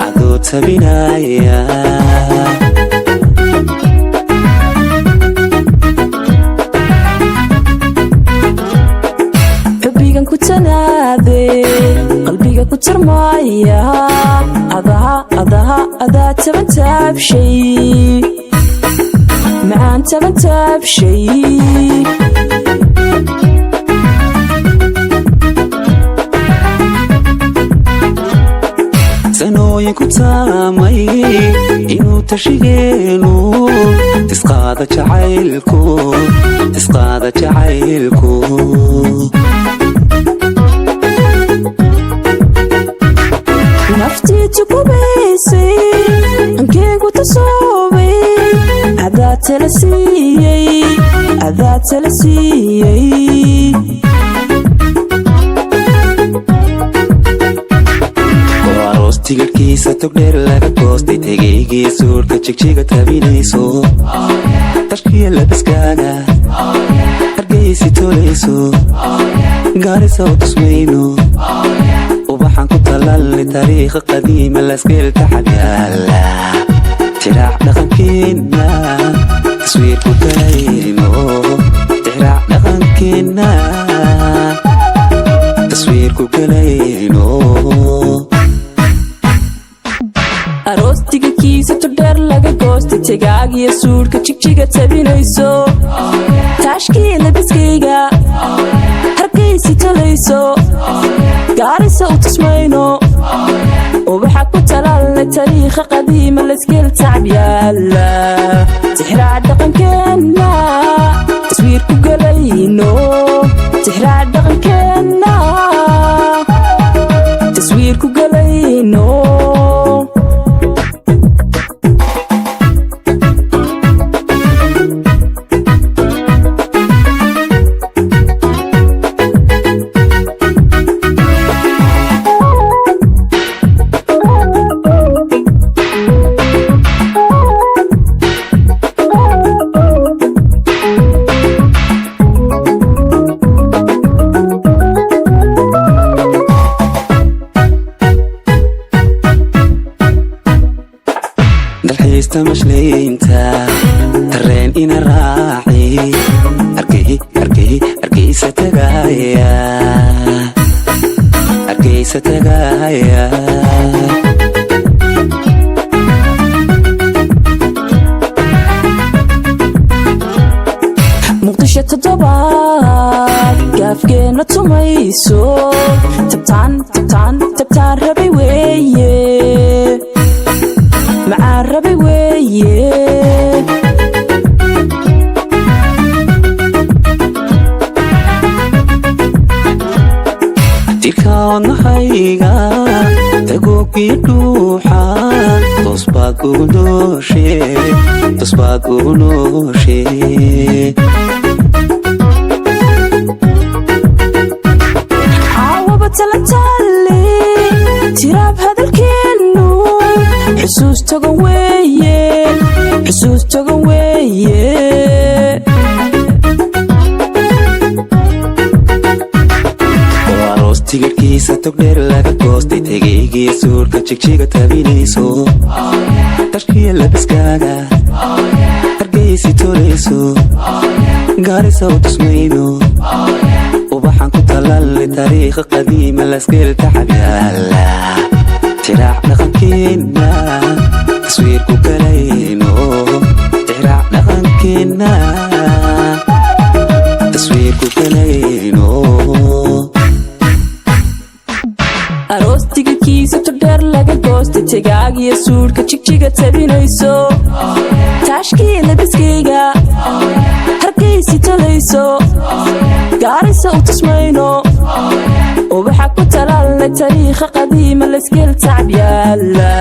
adoo tabinaya xubbigan ku tanaade qalbiga ku tarmaya adaa tabantaabshay macaan tabantaabshay sanooyin ku taamay inuu tashigeenu tisqaada jacaylku naftiitu kubaysay ankeygu tasoobay adaa tala siiyey tigirkiisa togdheer laga goostay tegaygii suurka jigjiga tabinayso dharkiya labiskaaga hargeysi tolayso gaarisa u tusmayno ubaxan ku talaalnay taariikha qadiima laskeelta xabyaala tiraac dhaqankeenna taswiirku galayno tiraac dhaqankeenna taswiirku galayno aroostiga kiisa togdheer laga goostay tegaagiyo suudhka jigjiga tabinayso taashkii labiskayga hargeysi talayso gaarisa u tusmayno ubaxa ku talaalnay taariikha qadiima laskeel tacbyaala tixraac dhaqankeenna taswiirku galayno tixraac dhaqankeenna taswiirku galayno dalxiista mashleynta tareen ina raaci argeysa tagaya muqdisho toddobaad gaafgeena tumayso tabtaan rabay weeye macaan rabay weeye tirka wadnahayga tagoogii dhuuxa tosbaad ugu nooshe caawaba talantaale tiraab hadalkeennu xusuus togan weeye aroos tigirkiisa togdheer laga goostay tegaygii suurka jigjiga tabinayso dharkiya labiskaaga hargeysi tolayso gaarisa u tusmayno ubaxan ku talaalnay taariikha qadiima laskeelta xabyaala tiraac dhaqankeenna taswiirku galayno tiraac dhaqankeenna taswiirku galayno aroostiga kiisa togdheer laga goostay tegaagiyo suudhka jigjiga tabinayso taashkii labiskayga hargeysi talayso gaarisa u tusmayno ubaxa ku talaalnay taariikha qadiima laskeel tacbyaala